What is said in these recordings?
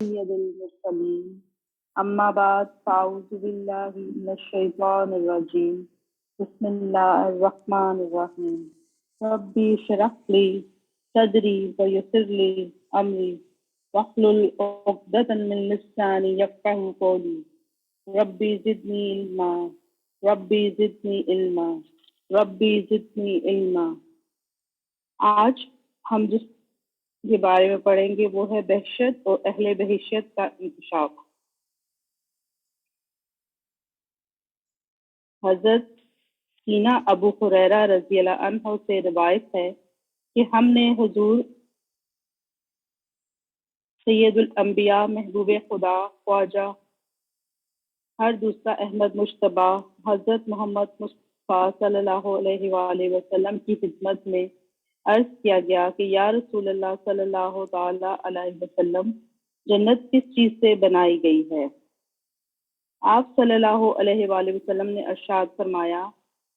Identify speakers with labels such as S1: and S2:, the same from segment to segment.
S1: سید المرسلین اما بعد فاعوذ باللہ من الشیطان الرجیم بسم اللہ الرحمن الرحیم ربی اشرح لی صدری ویسر لی امری واحلل عقدۃ من لسانی یفقہوا قولی ربی زدنی علما ربی زدنی علما ربی زدنی علما۔ آج ہم جس کے بارے میں پڑھیں گے وہ ہے بہشت اور اہل بہشت کا انکشاف۔ حضرت سینا ابو ہریرہ رضی اللہ عنہ سے روایت ہے کہ ہم نے حضور سید الانبیاء محبوب خدا خواجہ ہر دوسرا احمد مشتبہ حضرت محمد مصطفیٰ صلی اللہ علیہ وآلہ وسلم کی خدمت میں عرض کیا گیا کہ یا رسول اللہ صلی اللہ تعالی علیہ وسلم، جنت کس چیز سے بنائی گئی ہے؟ آپ صلی اللہ علیہ وآلہ وسلم نے ارشاد فرمایا،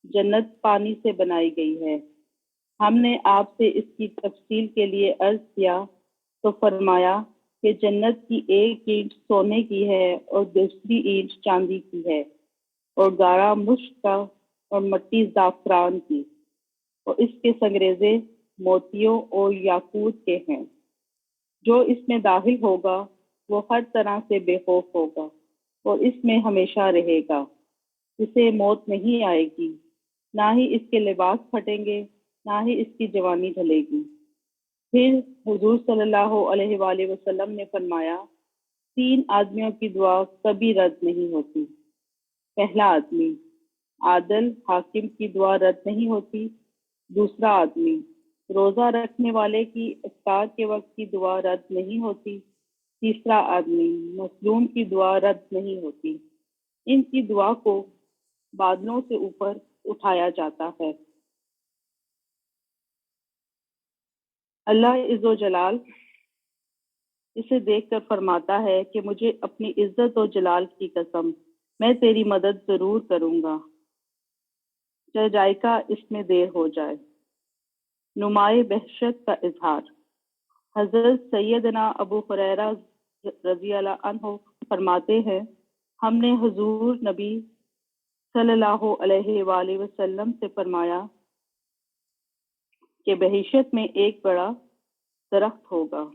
S1: جنت پانی سے بنائی گئی ہے۔ ہم نے آپ سے اس کی تفصیل کے لیے عرض کیا تو فرمایا کہ جنت کی ایک اینٹ سونے کی ہے اور دوسری اینٹ چاندی کی ہے، اور گارا مشک کا اور مٹی زعفران کی، اور اس کے سنگریزے موتیوں اور یاقوت کے ہیں۔ جو اس میں داخل ہوگا وہ ہر طرح سے بے خوف ہوگا اور اس میں ہمیشہ رہے گا۔ اسے موت نہیں آئے گی، نہ ہی اس کے لباس پھٹیں گے، نہ ہی اس کی جوانی ڈھلے گی۔ پھر حضور صلی اللہ علیہ وآلہ وسلم نے فرمایا، 3 آدمیوں کی دعا کبھی رد نہیں ہوتی۔ پہلا آدمی، عادل حاکم کی دعا رد نہیں ہوتی۔ دوسرا آدمی، روزہ رکھنے والے کی افطار کے وقت کی دعا رد نہیں ہوتی۔ تیسرا آدمی، مظلوم کی دعا رد نہیں ہوتی۔ ان کی دعا کو بادلوں سے اوپر اٹھایا جاتا ہے۔ اللہ عز و جلال اسے دیکھ کر فرماتا ہے کہ مجھے اپنی عزت و جلال کی قسم، میں تیری مدد ضرور کروں گا، چاہے ذائقہ اس میں دیر ہو جائے۔ نمائے بہشت کا اظہار۔ حضرت سیدنا ابو ہریرہ رضی اللہ عنہ فرماتے ہیں، ہم نے حضور نبی صلی اللہ علیہ وآلہ وسلم سے فرمایا کہ بہشت میں ایک بڑا درخت ہوگا۔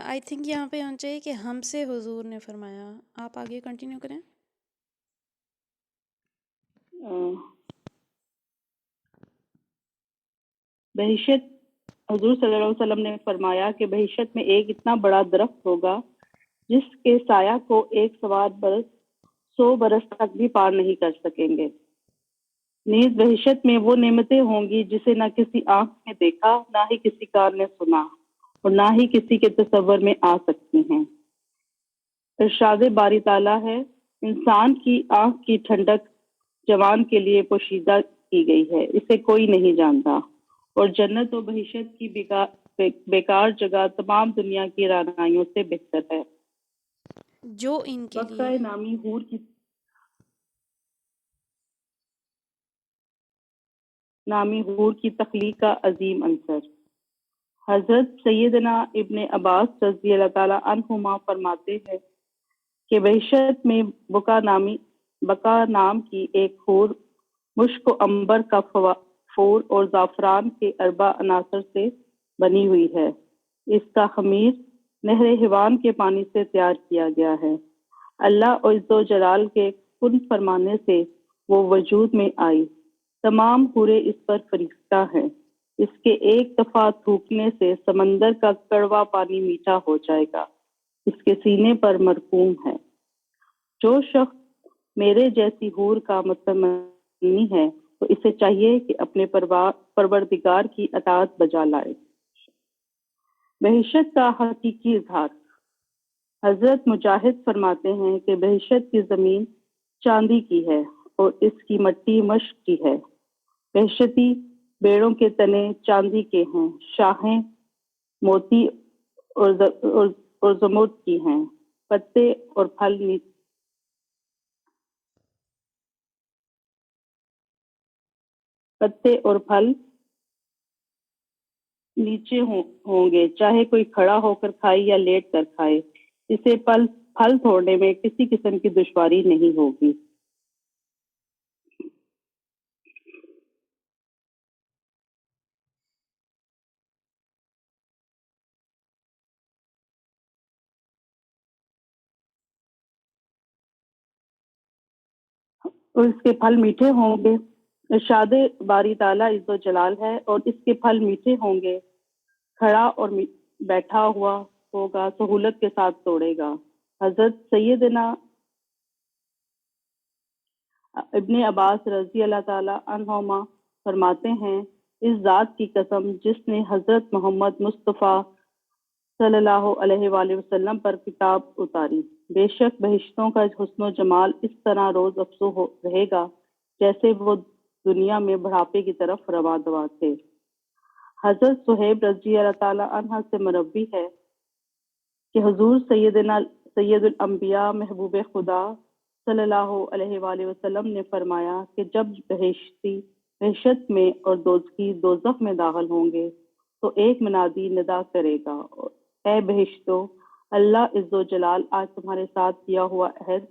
S2: آئی تھنک یہاں پہ ہونا چاہیے کہ ہم سے حضور نے فرمایا۔ آپ آگے کنٹینیو کریں۔
S1: بہشت، حضور صلی اللہ علیہ وسلم نے فرمایا کہ بہشت میں ایک اتنا بڑا درخت ہوگا جس کے سایہ کو 100 برس تک بھی پار نہیں کر سکیں گے۔ نیز بہشت میں وہ نعمتیں ہوں گی جسے نہ کسی آنکھ نے دیکھا، نہ ہی کسی کان نے سنا، اور نہ ہی کسی کے تصور میں آ سکتی ہیں۔ ارشاد باری تعالیٰ ہے، انسان کی آنکھ کی ٹھنڈک جوان کے لیے پوشیدہ کی گئی ہے، اسے کوئی نہیں جانتا، اور جنت و بہشت کی بیکار جگہ تمام دنیا کی رعنائیوں سے بہتر ہے۔
S2: جو ان کے
S1: بقرہ
S2: لیے
S1: نامی حور کی تخلیق کا عظیم عنصر۔ حضرت سیدنا ابن عباس رضی اللہ تعالیٰ عنہما فرماتے ہیں کہ بہشت میں بقا نام کی ایک حور مشک و عنبر کا پھول اور زعفران کے 4 عناصر سے بنی ہوئی ہے۔ اس کا خمیر نہر حیوان کے پانی سے تیار کیا گیا ہے۔ اللہ عز و جلال کے کن فرمانے سے وہ وجود میں آئی۔ تمام حوریں اس پر فریفتہ ہیں۔ اس کے ایک دفعہ تھوکنے سے سمندر کا کڑوا پانی میٹھا ہو جائے گا۔ اس کے سینے پر مرقوم ہے۔ جو شخص میرے جیسی حور کا متمنی ہے تو اسے چاہیے کہ اپنے پروردگار کی اطاعت بجا لائے۔ بہشت کا حقیقی اظہار۔ حضرت مجاہد فرماتے ہیں کہ بہشت کی زمین چاندی کی ہے اور اس کی مٹی مشق کی ہے۔ وحشتی بیڑوں کے تنے چاندی کے ہیں، شاخیں موتی اور زمرد کی ہیں، پتے اور پھل نیچے ہوں گے، چاہے کوئی کھڑا ہو کر کھائے یا لیٹ کر کھائے، اسے پھل توڑنے میں کسی قسم کی دشواری نہیں ہوگی۔ اور اس کے پھل میٹھے ہوں گے۔ ارشاد باری تعالیٰ عز و جلال ہے، اور اس کے پھل میٹھے ہوں گے، کھڑا اور بیٹھا ہوا ہوگا، سہولت کے ساتھ توڑے گا۔ حضرت سیدنا ابن عباس رضی اللہ تعالیٰ عنہما فرماتے ہیں، اس ذات کی قسم جس نے حضرت محمد مصطفیٰ صلی اللہ علیہ وآلہ وسلم پر کتاب اتاری، بے شک بہشتوں کا حسن و جمال اس طرح روز افزوں رہے گا جیسے وہ دنیا میں بڑھاپے کی طرف رواں دواں تھے۔ حضرت صہیب رضی اللہ تعالیٰ عنہ سے مروی ہے کہ حضور سید الانبیاء محبوب خدا صلی اللہ علیہ وآلہ وسلم نے فرمایا کہ جب بہشتی بہشت میں اور دوزخی دوزخ میں داخل ہوں گے تو ایک منادی ندا کرے گا، اے بہشتو، اللہ عز و جلال آج تمہارے ساتھ کیا ہوا عہد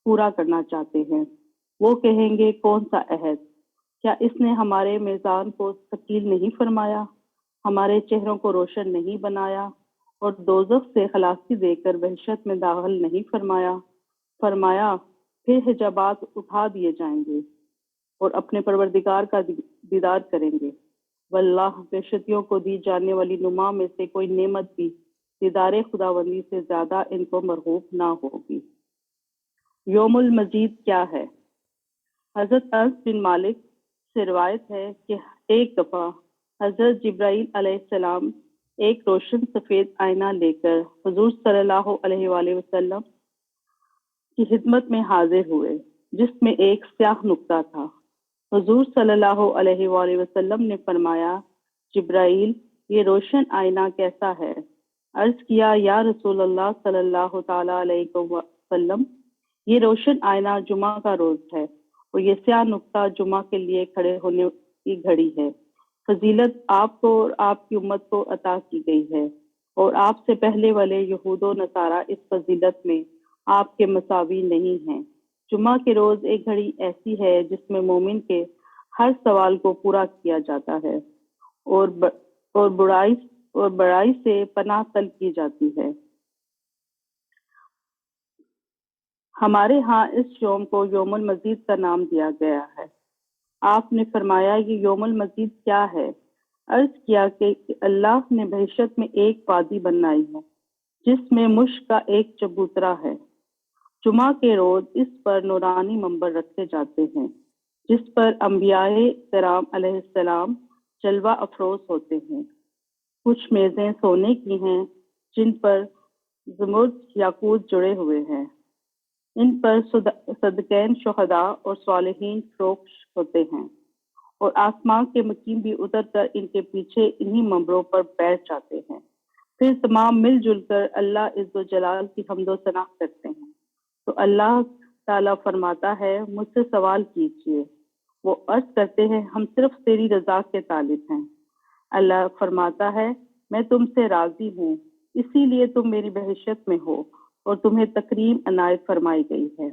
S1: پورا کرنا چاہتے ہیں۔ وہ کہیں گے، کون سا عہد؟ کیا اس نے ہمارے میزان کو ثقیل نہیں فرمایا، ہمارے چہروں کو روشن نہیں بنایا اور دوزخ سے خلاصی دے کر بہشت میں داخل نہیں فرمایا؟ پھر حجابات اٹھا دیے جائیں گے اور اپنے پروردگار کا دیدار کریں گے۔ واللہ بہشتیوں کو دی جانے والی نما میں سے کوئی نعمت بھی دیدار خداوندی سے زیادہ ان کو مرغوب نہ ہوگی۔ یوم المزید کیا ہے؟ حضرت انس بن مالک سے روایت ہے کہ ایک دفعہ حضرت جبرائیل علیہ السلام ایک روشن سفید آئینہ لے کر حضور صلی اللہ علیہ وآلہ وسلم کی خدمت میں حاضر ہوئے، جس میں ایک سیاہ نقطہ تھا۔ حضور صلی اللہ علیہ وآلہ وسلم نے فرمایا، جبرائیل، یہ روشن آئینہ کیسا ہے؟ عرض کیا، یا رسول اللہ صلی اللہ تعالی علیہ وسلم، یہ روشن آئینہ جمعہ کا روز ہے اور یہ سیاہ نقطہ جمعہ کے لیے کھڑے ہونے کی گھڑی ہے۔ فضیلت آپ کو اور آپ کی امت کو عطا کی گئی ہے، اور آپ سے پہلے والے یہود و نصارہ اس فضیلت میں آپ کے مساوی نہیں ہیں۔ جمعہ کے روز ایک گھڑی ایسی ہے جس میں مومن کے ہر سوال کو پورا کیا جاتا ہے اور برائی سے پناہ طلب کی جاتی ہے۔ ہمارے ہاں اس یوم کو یوم المزید کا نام دیا گیا ہے۔ آپ نے فرمایا، یہ یوم المزید کیا ہے؟ عرض کیا کہ اللہ نے بہشت میں ایک وادی بنائی ہے جس میں مشک کا ایک چبوترا ہے۔ جمعہ کے روز اس پر نورانی منبر رکھے جاتے ہیں جس پر انبیاء کرام علیہ السلام جلوہ افروز ہوتے ہیں۔ کچھ میزیں سونے کی ہیں جن پر زمرد یاقوت جڑے ہوئے ہیں، ان پر صدیقین، شہداء اور صالحین فروش ہوتے ہیں، اور آسمان کے مقیم بھی اتر کر ان کے پیچھے انہی منبروں پر بیٹھ جاتے ہیں۔ پھر تمام مل جل کر اللہ عز و جلال کی حمد و ثنا کرتے ہیں۔ تو اللہ تعالیٰ فرماتا ہے، مجھ سے سوال کیجئے۔ وہ عرض کرتے ہیں، ہم صرف تیری رضا کے طالب ہیں۔ اللہ فرماتا ہے، میں تم سے راضی ہوں، اسی لیے تم میری بہشت میں ہو اور تمہیں تکریم عنایت فرمائی گئی ہے۔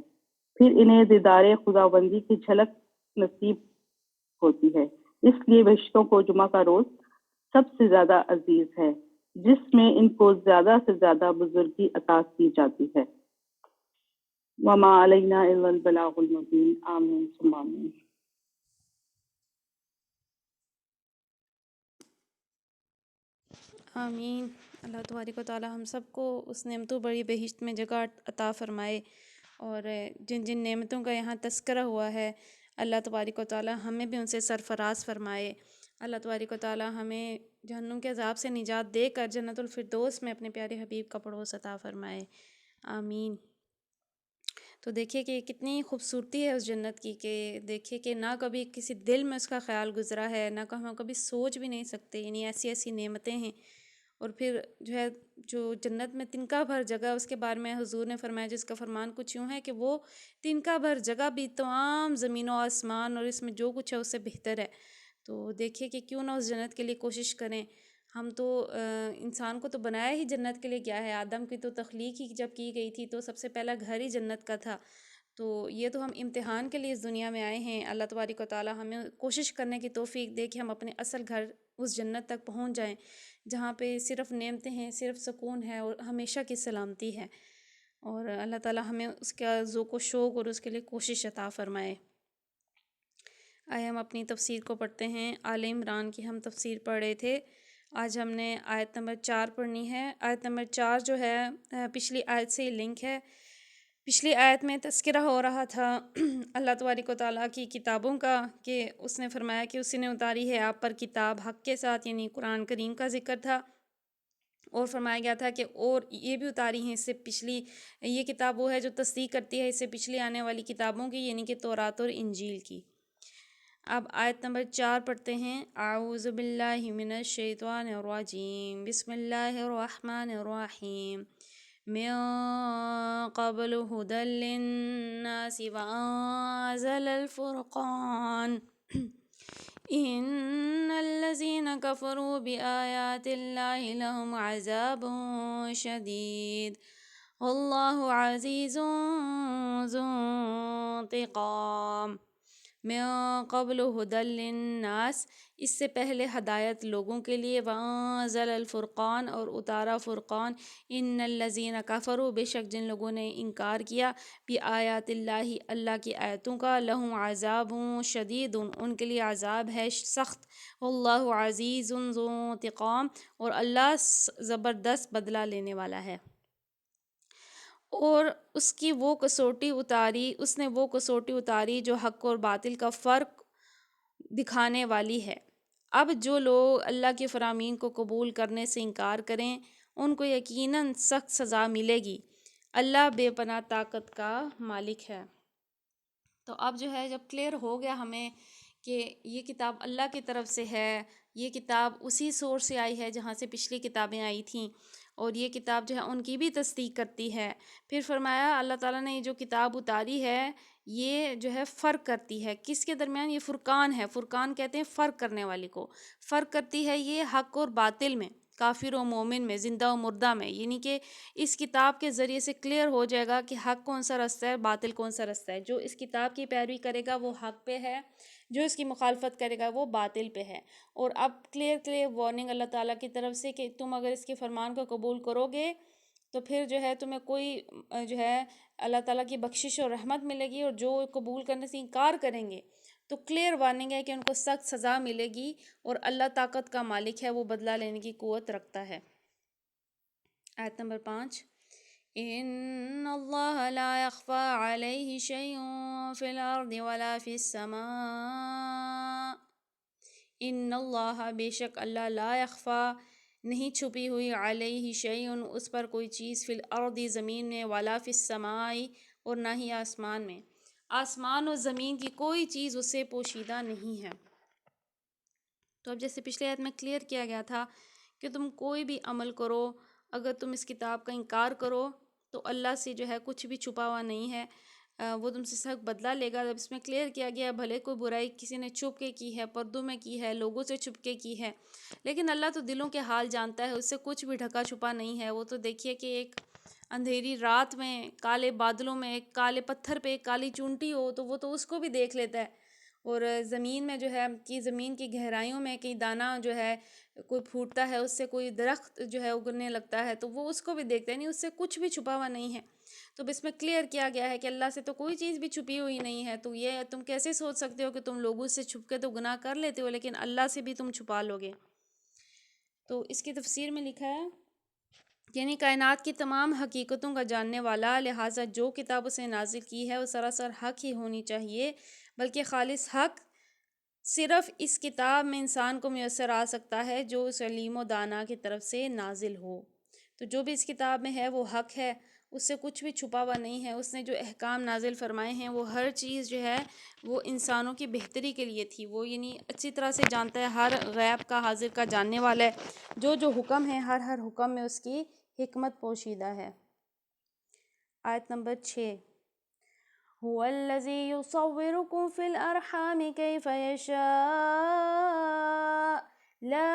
S1: پھر انہیں دیدار خداوندی کی جھلک نصیب ہوتی ہے، اس لیے بہشتوں کو جمعہ کا روز سب سے زیادہ عزیز ہے، جس میں ان کو زیادہ سے زیادہ بزرگی عطا کی جاتی ہے۔ وما علینا الا البلاغ المبین۔ آمین ثم آمین۔
S2: آمین۔ اللہ تبارک و تعالیٰ ہم سب کو اس نعمتوں بڑی بہشت میں جگہ عطا فرمائے، اور جن جن نعمتوں کا یہاں تذکرہ ہوا ہے اللہ تبارک و تعالیٰ ہمیں بھی ان سے سرفراز فرمائے۔ اللہ تبارک و تعالیٰ ہمیں جہنم کے عذاب سے نجات دے کر جنت الفردوس میں اپنے پیارے حبیب کا پڑوس عطا فرمائے۔ آمین۔ تو دیکھیے کہ کتنی خوبصورتی ہے اس جنت کی، کہ دیکھیے کہ نہ کبھی کسی دل میں اس کا خیال گزرا ہے، نہ کہ ہم کبھی سوچ بھی نہیں سکتے، یعنی ایسی ایسی نعمتیں ہیں۔ اور پھر جو ہے جو جنت میں تنکا بھر جگہ، اس کے بارے میں حضور نے فرمایا، جس کا فرمان کچھ یوں ہے کہ وہ تنکا بھر جگہ بھی تمام زمین و آسمان اور اس میں جو کچھ ہے اس سے بہتر ہے۔ تو دیکھیے کہ کیوں نہ اس جنت کے لیے کوشش کریں۔ ہم تو انسان کو تو بنایا ہی جنت کے لیے کیا ہے، آدم کی تو تخلیق ہی جب کی گئی تھی تو سب سے پہلا گھر ہی جنت کا تھا۔ تو یہ تو ہم امتحان کے لیے اس دنیا میں آئے ہیں۔ اللہ تبارک و تعالی ہمیں کوشش کرنے کی توفیق دے کہ ہم اپنے اصل گھر اس جنت تک پہنچ جائیں، جہاں پہ صرف نعمتیں ہیں، صرف سکون ہے اور ہمیشہ کی سلامتی ہے۔ اور اللہ تعالی ہمیں اس کا ذوق و شوق اور اس کے لیے کوشش عطا فرمائے۔ آئے ہم اپنی تفسیر کو پڑھتے ہیں۔ آل عمران کی ہم تفسیر پڑھ رہے تھے، آج ہم نے آیت نمبر 4 پڑھنی ہے۔ آیت نمبر 4 جو ہے پچھلی آیت سے لنک ہے۔ پچھلی آیت میں تذکرہ ہو رہا تھا اللہ تبارک و تعالیٰ کی کتابوں کا، کہ اس نے فرمایا کہ اسی نے اتاری ہے آپ پر کتاب حق کے ساتھ، یعنی قرآن کریم کا ذکر تھا، اور فرمایا گیا تھا کہ اور یہ بھی اتاری ہیں اس سے پچھلی، یہ کتاب وہ ہے جو تصدیق کرتی ہے اس سے پچھلی آنے والی کتابوں کی، یعنی کہ تورات اور انجیل کی۔ اب آیت نمبر 4 پڑھتے ہیں۔ اعوذ باللہ من الشیطان الرجیم، بسم اللہ الرحمن الرحیم۔ من قبل هدى للناس وأنزل الفرقان إن الذين كفروا بآيات الله لهم عذاب شديد والله عزيز ذو انتقام۔ من قبل هدى للناس، اس سے پہلے ہدایت لوگوں کے لیے، وانزل الفرقان، اور اتارا فرقان، ان الذین کفروا، بے شک جن لوگوں نے انکار کیا، بآیات اللہ، اللہ کی آیتوں کا، لہم عذاب شدید، ان کے لیے عذاب ہے سخت، واللہ عزیز ذو انتقام، اور اللہ زبردست بدلہ لینے والا ہے۔ اور اس کی وہ کسوٹی اتاری، اس نے وہ کسوٹی اتاری جو حق اور باطل کا فرق دکھانے والی ہے۔ اب جو لوگ اللہ کے فرامین کو قبول کرنے سے انکار کریں ان کو یقیناً سخت سزا ملے گی۔ اللہ بے پناہ طاقت کا مالک ہے۔ تو اب جو ہے جب کلیئر ہو گیا ہمیں کہ یہ کتاب اللہ کی طرف سے ہے، یہ کتاب اسی سورس سے آئی ہے جہاں سے پچھلی کتابیں آئی تھیں، اور یہ کتاب جو ہے ان کی بھی تصدیق کرتی ہے۔ پھر فرمایا اللہ تعالیٰ نے یہ جو کتاب اتاری ہے یہ جو ہے فرق کرتی ہے، کس کے درمیان؟ یہ فرقان ہے، فرقان کہتے ہیں فرق کرنے والی کو، فرق کرتی ہے یہ حق اور باطل میں، کافر و مومن میں، زندہ و مردہ میں، یعنی کہ اس کتاب کے ذریعے سے کلیئر ہو جائے گا کہ حق کون سا رستہ ہے، باطل کون سا رستہ ہے۔ جو اس کتاب کی پیروی کرے گا وہ حق پہ ہے، جو اس کی مخالفت کرے گا وہ باطل پہ ہے۔ اور اب کلیئر وارننگ اللہ تعالیٰ کی طرف سے کہ تم اگر اس کے فرمان کو قبول کرو گے تو پھر جو ہے تمہیں کوئی جو ہے اللہ تعالیٰ کی بخشش اور رحمت ملے گی، اور جو قبول کرنے سے انکار کریں گے تو کلیئر وارننگ ہے کہ ان کو سخت سزا ملے گی، اور اللہ طاقت کا مالک ہے، وہ بدلہ لینے کی قوت رکھتا ہے۔ آیت نمبر 5، ان اللہ لا يخفى علیہ شیء فی الارض ولا فی السماء، ان اللہ، بے شک اللہ، لا یخفی، نہیں چھپی ہوئی، علیہ شیء، اس پر کوئی چیز، فی الارض، زمین میں، ولا فی السماء، اور نہ ہی آسمان میں، آسمان اور زمین کی کوئی چیز اس سے پوشیدہ نہیں ہے۔ تو اب جیسے پچھلے آیت میں کلیئر کیا گیا تھا کہ تم کوئی بھی عمل کرو، اگر تم اس کتاب کا انکار کرو تو اللہ سے جو ہے کچھ بھی چھپا ہوا نہیں ہے، وہ تم سے سخت بدلہ لے گا۔ جب اس میں کلیئر کیا گیا بھلے کوئی برائی کسی نے چھپ کے کی ہے، پردوں میں کی ہے، لوگوں سے چھپ کے کی ہے، لیکن اللہ تو دلوں کے حال جانتا ہے، اس سے کچھ بھی ڈھکا چھپا نہیں ہے۔ وہ تو دیکھیے کہ ایک اندھیری رات میں، کالے بادلوں میں، ایک کالے پتھر پہ ایک کالی چونٹی ہو تو وہ تو اس کو بھی دیکھ لیتا ہے، اور زمین میں جو ہے کہ زمین کی گہرائیوں میں کئی دانہ جو ہے کوئی پھوٹتا ہے، اس سے کوئی درخت جو ہے اگنے لگتا ہے تو وہ اس کو بھی دیکھتے ہیں، نہیں اس سے کچھ بھی چھپا ہوا نہیں ہے۔ تو اس میں کلیئر کیا گیا ہے کہ اللہ سے تو کوئی چیز بھی چھپی ہوئی نہیں ہے۔ تو یہ تم کیسے سوچ سکتے ہو کہ تم لوگوں سے چھپ کے تو گناہ کر لیتے ہو لیکن اللہ سے بھی تم چھپا لو گے؟ تو اس کی تفسیر میں لکھا ہے یعنی کائنات کی تمام حقیقتوں کا جاننے والا، لہٰذا جو کتاب اسے نازل کی ہے وہ سراسر حق ہی ہونی چاہیے، بلکہ خالص حق صرف اس کتاب میں انسان کو میسر آ سکتا ہے جو اس علیم و دانا کی طرف سے نازل ہو۔ تو جو بھی اس کتاب میں ہے وہ حق ہے، اس سے کچھ بھی چھپا ہوا نہیں ہے. اس نے جو احکام نازل فرمائے ہیں وہ ہر چیز جو ہے وہ انسانوں کی بہتری کے لیے تھی. وہ یعنی اچھی طرح سے جانتا ہے، ہر غیب کا حاضر کا جاننے والا ہے. جو حکم ہے ہر حکم میں اس کی حکمت پوشیدہ ہے. آیت نمبر 6. هو الذي يصوركم في الأرحام كيف يشاء لا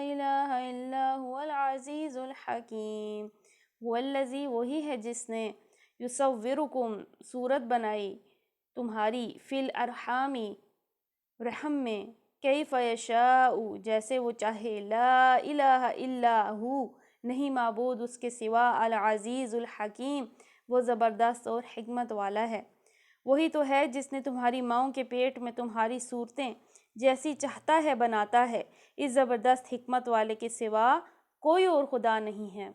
S2: إله إلا هو العزيز الحكيم. هو الذي وہی ہے جس نے یصورکم صورت بنائی تمہاری فی الارحام رحم میں کیف یشاء جیسے وہ چاہے لا الہ الا ہو نہیں معبود اس کے سوا العزیز الحکیم وہ زبردست اور حکمت والا ہے. وہی تو ہے جس نے تمہاری ماؤں کے پیٹ میں تمہاری صورتیں جیسی چاہتا ہے بناتا ہے. اس زبردست حکمت والے کے سوا کوئی اور خدا نہیں ہے.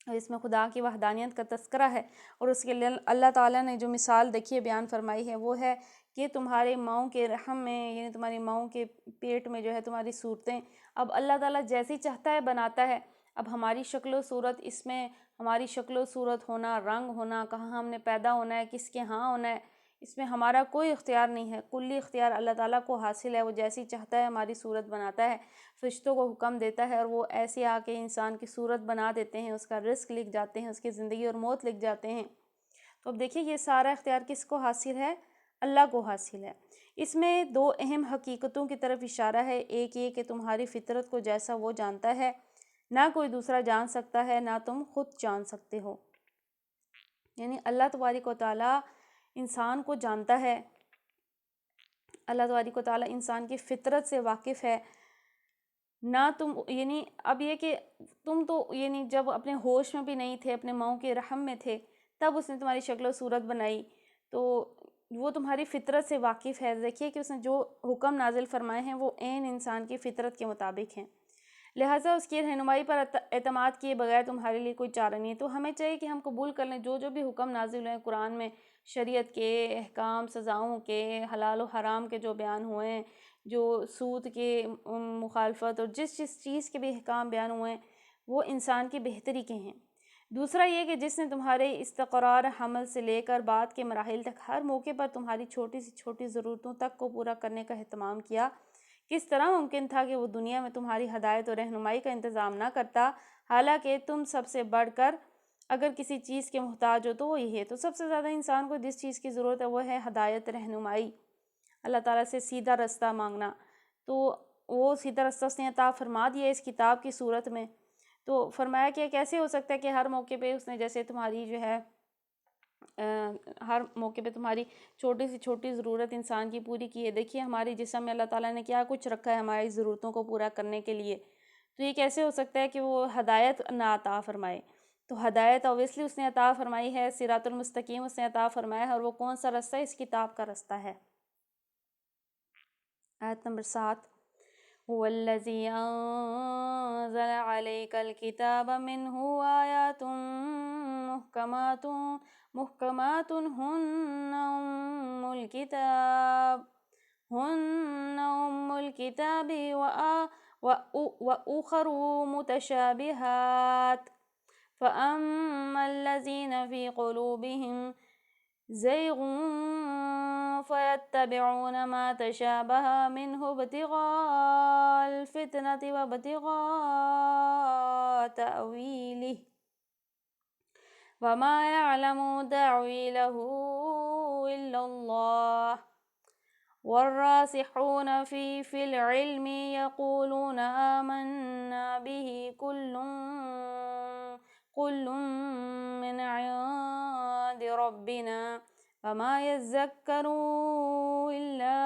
S2: اس میں خدا کی وحدانیت کا تذکرہ ہے، اور اس کے لیے اللہ تعالیٰ نے جو مثال دیکھیے بیان فرمائی ہے وہ ہے کہ تمہارے ماؤں کے رحم میں یعنی تمہاری ماؤں کے پیٹ میں جو ہے تمہاری صورتیں اب اللہ تعالیٰ جیسی چاہتا ہے بناتا ہے. اب ہماری شکل و صورت، اس میں ہماری شکل و صورت ہونا، رنگ ہونا، کہاں ہم نے پیدا ہونا ہے، کس کے ہاں ہونا ہے، اس میں ہمارا کوئی اختیار نہیں ہے. کلی اختیار اللہ تعالیٰ کو حاصل ہے. وہ جیسی چاہتا ہے ہماری صورت بناتا ہے. فرشتوں کو حکم دیتا ہے اور وہ ایسے آ کے انسان کی صورت بنا دیتے ہیں، اس کا رزق لکھ جاتے ہیں، اس کی زندگی اور موت لکھ جاتے ہیں. تو اب دیکھیے یہ سارا اختیار کس کو حاصل ہے؟ اللہ کو حاصل ہے. اس میں دو اہم حقیقتوں کی طرف اشارہ ہے. ایک یہ کہ تمہاری فطرت کو جیسا وہ جانتا ہے نہ کوئی دوسرا جان سکتا ہے، نہ تم خود جان سکتے ہو. یعنی اللہ تبارک و تعالیٰ انسان کو جانتا ہے. اللہ تبارک و تعالیٰ انسان کی فطرت سے واقف ہے. نہ تم یعنی اب یہ کہ تم تو یعنی جب اپنے ہوش میں بھی نہیں تھے، اپنے ماؤں کے رحم میں تھے، تب اس نے تمہاری شکل و صورت بنائی، تو وہ تمہاری فطرت سے واقف ہے. دیکھیے کہ اس نے جو حکم نازل فرمائے ہیں وہ عین انسان کی فطرت کے مطابق ہیں. لہٰذا اس کی رہنمائی پر اعتماد کیے بغیر تمہارے لیے کوئی چارہ نہیں ہے. تو ہمیں چاہیے کہ ہم قبول کر لیں جو بھی حکم نازل ہوئے ہیں قرآن میں، شریعت کے احکام، سزاؤں کے، حلال و حرام کے جو بیان ہوئے ہیں، جو سود کے مخالفت اور جس چیز کے بھی احکام بیان ہوئے ہیں وہ انسان کی بہتری کے ہیں. دوسرا یہ کہ جس نے تمہارے استقرار حمل سے لے کر بعد کے مراحل تک ہر موقع پر تمہاری چھوٹی سے چھوٹی ضرورتوں تک کو پورا کرنے کا اہتمام کیا. کس طرح ممکن تھا کہ وہ دنیا میں تمہاری ہدایت اور رہنمائی کا انتظام نہ کرتا، حالانکہ تم سب سے بڑھ کر اگر کسی چیز کے محتاج ہو تو وہ یہ ہے. تو سب سے زیادہ انسان کو جس چیز کی ضرورت ہے وہ ہے ہدایت، رہنمائی، اللہ تعالیٰ سے سیدھا رستہ مانگنا. تو وہ سیدھا رستہ اس نے عطا فرما دیا اس کتاب کی صورت میں. تو فرمایا کہ کیسے ہو سکتا ہے کہ ہر موقع پہ اس نے جیسے تمہاری جو ہے ہر موقع پہ تمہاری چھوٹی سے چھوٹی ضرورت انسان کی پوری کی ہے. دیکھیے ہماری جسم میں اللہ تعالیٰ نے کیا کچھ رکھا ہے ہماری ضرورتوں کو پورا کرنے کے لیے. تو یہ کیسے ہو سکتا ہے کہ وہ ہدایت نہ عطا فرمائے؟ تو ہدایت اویسلی اس نے عطا فرمائی ہے، صراط المستقیم اس نے عطا فرمایا ہے. اور وہ کون سا رستہ ہے؟ اس کتاب کا رستہ ہے. آیت نمبر 7. هو الذي أنزل عليك الكتاب منه آيات محكمات هن أم الكتاب وأخر متشابهات فأما الذين في قلوبهم زيغ فيتبعون ما تشابه منه ابتغاء الفتنة وابتغاء تأويله وما يعلم تأويله إلا الله والراسخون في العلم يقولون آمنا به كل من عند ربنا وما يذكر إلا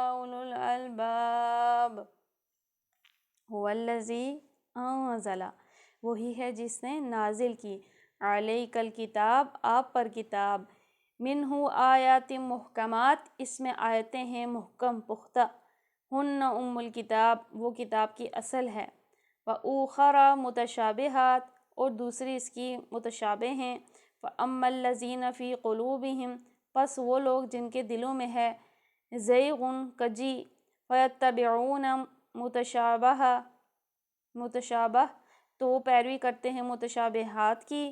S2: أولو الألباب. هو الذي أنزل وہی ہے جس نے نازل کی، علیک الکتاب آپ پر کتاب، منہ آیات محکمات اس میں آیتیں ہیں محکم پختہ، ہن ام الکتاب وہ کتاب کی اصل ہے، وأخر متشابہات اور دوسری اس کی متشابہ ہیں، فأما الذین فی قلوبہم پس وہ لوگ جن کے دلوں میں ہے زیغ کجی، فیتبعون متشابہ تو وہ پیروی کرتے ہیں متشابہات کی،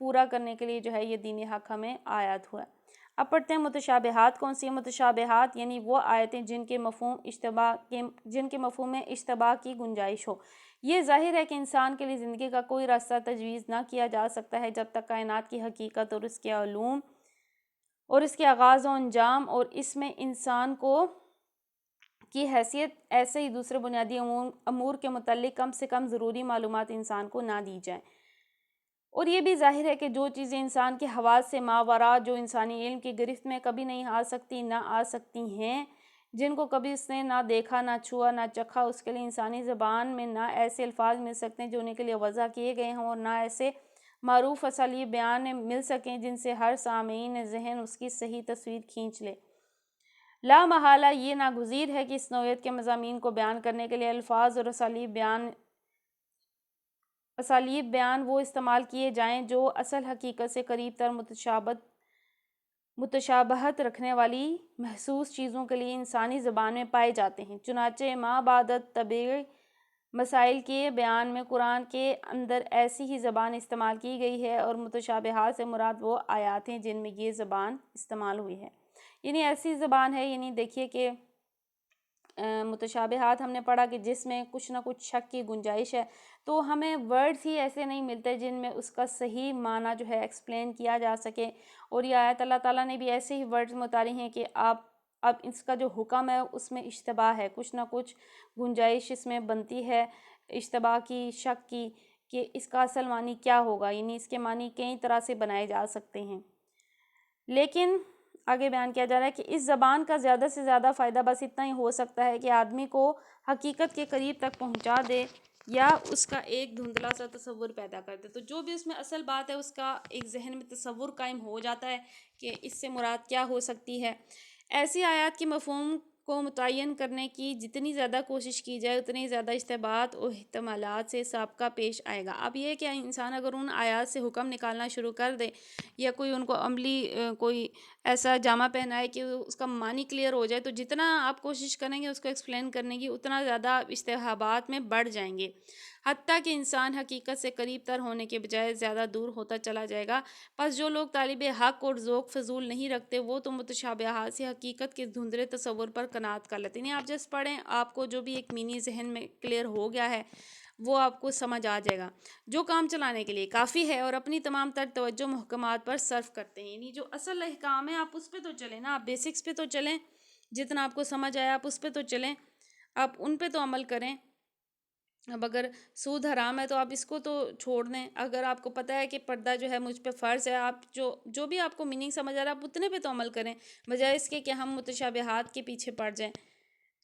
S2: پورا کرنے کے لیے جو ہے یہ دین حق ہمیں آیات ہوا ہے۔ اب پڑھتے ہیں متشابہات کون سی ہیں۔ متشابہات یعنی وہ آیتیں جن کے مفہوم میں اشتباہ کی گنجائش ہو۔ یہ ظاہر ہے کہ انسان کے لیے زندگی کا کوئی راستہ تجویز نہ کیا جا سکتا ہے جب تک کائنات کی حقیقت اور اس کے علوم اور اس کے آغاز و انجام اور اس میں انسان کو کی حیثیت ایسے ہی دوسرے بنیادی امور کے متعلق کم سے کم ضروری معلومات انسان کو نہ دی جائیں۔ اور یہ بھی ظاہر ہے کہ جو چیزیں انسان کے حواس سے ماورا، جو انسانی علم کی گرفت میں کبھی نہیں آ سکتی، نہ آ سکتی ہیں، جن کو کبھی اس نے نہ دیکھا، نہ چھوا، نہ چکھا، اس کے لیے انسانی زبان میں نہ ایسے الفاظ مل سکتے ہیں جو انہیں کے لیے وضع کیے گئے ہوں، اور نہ ایسے معروف اسالیب بیان مل سکیں جن سے ہر سامعین ذہن اس کی صحیح تصویر کھینچ لے۔ لا محالہ یہ ناگزیر ہے کہ اس نوعیت کے مضامین کو بیان کرنے کے لیے الفاظ اور اسالیب بیان وہ استعمال کیے جائیں جو اصل حقیقت سے قریب تر متشابہت رکھنے والی محسوس چیزوں کے لیے انسانی زبان میں پائے جاتے ہیں۔ چنانچہ ما بعد طبعی مسائل کے بیان میں قرآن کے اندر ایسی ہی زبان استعمال کی گئی ہے، اور متشابہات سے مراد وہ آیات ہیں جن میں یہ زبان استعمال ہوئی ہے، یعنی ایسی زبان ہے، یعنی دیکھیے کہ متشابہات ہم نے پڑھا کہ جس میں کچھ نہ کچھ شک کی گنجائش ہے، تو ہمیں ورڈز ہی ایسے نہیں ملتے جن میں اس کا صحیح معنی جو ہے ایکسپلین کیا جا سکے، اور یہ آیت اللہ تعالیٰ نے بھی ایسے ہی ورڈز میں اتاری ہیں کہ اب اس کا جو حکم ہے اس میں اشتباہ ہے، کچھ نہ کچھ گنجائش اس میں بنتی ہے اشتباہ کی، شک کی، کہ اس کا اصل معنی کیا ہوگا، یعنی اس کے معنی کئی طرح سے بنائے جا سکتے ہیں۔ لیکن آگے بیان کیا جا رہا ہے کہ اس زبان کا زیادہ سے زیادہ فائدہ بس اتنا ہی ہو سکتا ہے کہ آدمی کو حقیقت کے قریب تک پہنچا دے یا اس کا ایک دھندلا سا تصور پیدا کر دے، تو جو بھی اس میں اصل بات ہے اس کا ایک ذہن میں تصور قائم ہو جاتا ہے کہ اس سے مراد کیا ہو سکتی ہے۔ ایسی آیات کی مفہوم کو متعین کرنے کی جتنی زیادہ کوشش کی جائے اتنی زیادہ اشتباہات اور احتمالات سے سابقہ پیش آئے گا۔ اب یہ کہ انسان اگر ان آیات سے حکم نکالنا شروع کر دے یا کوئی ان کو عملی کوئی ایسا جامہ پہنائے کہ اس کا معنی کلیئر ہو جائے، تو جتنا آپ کوشش کریں گے اس کو ایکسپلین کرنے کی اتنا زیادہ اشتباہات میں بڑھ جائیں گے، حتیٰ کہ انسان حقیقت سے قریب تر ہونے کے بجائے زیادہ دور ہوتا چلا جائے گا۔ پس جو لوگ طالب حق اور ذوق فضول نہیں رکھتے وہ تو متشابہات سے حقیقت کے دھندلے تصور پر قناعت کر لیتے ہیں۔ آپ جس پڑھیں آپ کو جو بھی ایک مینی ذہن میں کلیئر ہو گیا ہے وہ آپ کو سمجھ آ جائے گا، جو کام چلانے کے لیے کافی ہے، اور اپنی تمام تر توجہ محکمات پر صرف کرتے ہیں، یعنی جو اصل احکام ہے آپ اس پہ تو چلیں نا، آپ بیسکس پہ تو چلیں، جتنا آپ کو سمجھ آیا آپ اس پہ تو چلیں، آپ ان پہ تو عمل کریں۔ اب اگر سود حرام ہے تو آپ اس کو تو چھوڑ دیں، اگر آپ کو پتہ ہے کہ پردہ جو ہے مجھ پہ فرض ہے، آپ جو بھی آپ کو میننگ سمجھ آ رہا ہے آپ اتنے پہ تو عمل کریں، بجائے اس کے کہ ہم متشابہات کے پیچھے پڑ جائیں۔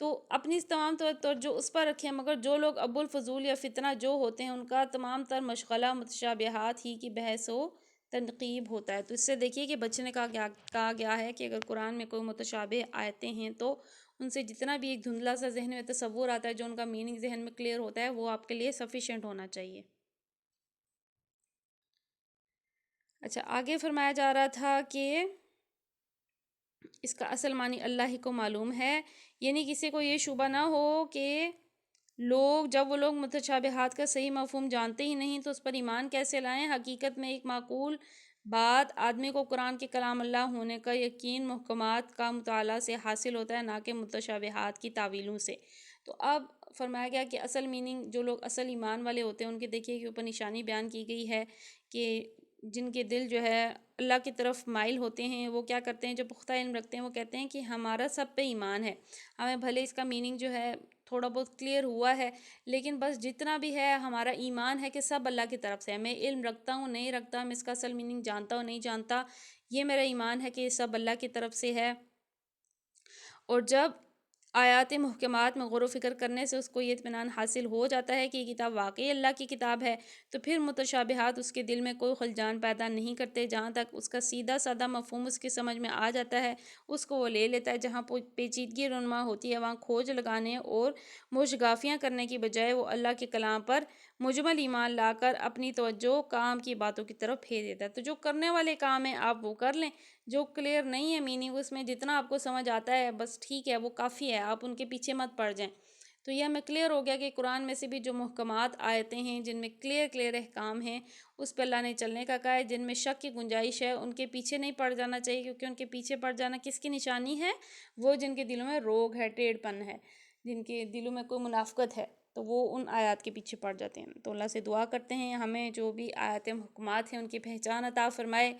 S2: تو اپنی تمام توجہ اس پر رکھیں، مگر جو لوگ ابو الفضول یا فتنہ جو ہوتے ہیں ان کا تمام تر مشغلہ متشابہات ہی کی بحث و تنقیب ہوتا ہے۔ تو اس سے دیکھیے کہ بچنے کا کہا گیا ہے کہ اگر قرآن میں کوئی متشابہ آیتیں ہیں تو ان سے جتنا بھی ایک دھندلا سا ذہن میں تصور آتا ہے جو ان کا میننگ ذہن میں کلیئر ہوتا ہے وہ آپ کے لیے سفیشینٹ ہونا چاہیے۔ اچھا، آگے فرمایا جا رہا تھا کہ اس کا اصل معنی اللہ ہی کو معلوم ہے، یعنی کسی کو یہ شبہ نہ ہو کہ جب وہ لوگ متشابہات کا صحیح مفہوم جانتے ہی نہیں تو اس پر ایمان کیسے لائیں۔ حقیقت میں ایک معقول بات آدمی کو قرآن کے کلام اللہ ہونے کا یقین محکمات کا مطالعہ سے حاصل ہوتا ہے، نہ کہ متشابہات کی تعویلوں سے۔ تو اب فرمایا گیا کہ اصل میننگ جو لوگ اصل ایمان والے ہوتے ہیں ان کے دیکھیے کہ اوپر نشانی بیان کی گئی ہے کہ جن کے دل جو ہے اللہ کی طرف مائل ہوتے ہیں، وہ کیا کرتے ہیں، جو پختہ علم رکھتے ہیں وہ کہتے ہیں کہ ہمارا سب پہ ایمان ہے، ہمیں بھلے اس کا میننگ جو ہے تھوڑا بہت کلیئر ہوا ہے لیکن بس جتنا بھی ہے ہمارا ایمان ہے کہ سب اللہ کی طرف سے ہے، میں علم رکھتا ہوں نہیں رکھتا، میں اس کا اصل میننگ جانتا ہوں نہیں جانتا، یہ میرا ایمان ہے کہ یہ سب اللہ کی طرف سے ہے۔ اور جب آیات محکمات میں غور و فکر کرنے سے اس کو یہ اطمینان حاصل ہو جاتا ہے کہ یہ کتاب واقعی اللہ کی کتاب ہے، تو پھر متشابہات اس کے دل میں کوئی خلجان پیدا نہیں کرتے، جہاں تک اس کا سیدھا سادہ مفہوم اس کی سمجھ میں آ جاتا ہے اس کو وہ لے لیتا ہے، جہاں پیچیدگی رونما ہوتی ہے وہاں کھوج لگانے اور موشگافیاں کرنے کی بجائے وہ اللہ کے کلام پر مجمل ایمان لا کر اپنی توجہ کام کی باتوں کی طرف پھیر دیتا ہے۔ تو جو کرنے والے کام ہیں آپ وہ کر لیں، جو کلیئر نہیں ہے میننگ اس میں جتنا آپ کو سمجھ آتا ہے بس ٹھیک ہے وہ کافی ہے، آپ ان کے پیچھے مت پڑ جائیں۔ تو یہ ہمیں کلیئر ہو گیا کہ قرآن میں سے بھی جو محکمات آیتیں ہیں جن میں کلیئر احکام ہیں اس پہ اللہ نے چلنے کا کہا ہے. جن میں شک کی گنجائش ہے ان کے پیچھے نہیں پڑ جانا چاہیے، کیونکہ ان کے پیچھے پڑ جانا کس کی نشانی ہے؟ وہ جن کے دلوں میں روگ ہے، ٹیڑھ پن ہے، جن کے دلوں میں کوئی منافقت ہے، تو وہ ان آیات کے پیچھے پڑ جاتے ہیں. تو اللہ سے دعا کرتے ہیں ہمیں جو بھی آیات محکمات ہیں ان کی پہچان عطا فرمائے،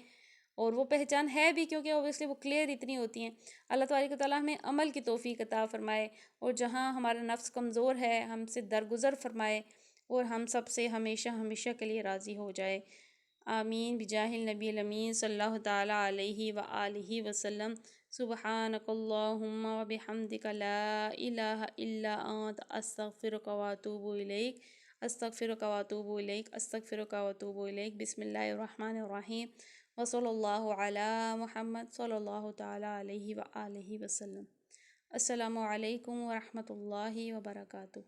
S2: اور وہ پہچان ہے بھی کیونکہ اوبیسلی وہ کلیئر اتنی ہوتی ہیں. اللہ تبارک و تعالیٰ ہمیں عمل کی توفیق عطا فرمائے، اور جہاں ہمارا نفس کمزور ہے ہم سے درگزر فرمائے، اور ہم سب سے ہمیشہ ہمیشہ کے لیے راضی ہو جائے. آمین بجاہ النبی الامین صلی اللہ تعالیٰ علیہ وآلہ وسلم. سبحانک اللہم وبحمدک لا الہ الا انت استغفرک واتوب الیک. استغفرک واتوب الیک. استغفرک واتوب الیک. بسم اللہ الرحمن الرحیم. وصلی اللہ علی محمد صلی اللہ تعالیٰ علیہ وآلہ وسلم. السلام علیکم ورحمۃ اللہ وبرکاتہ.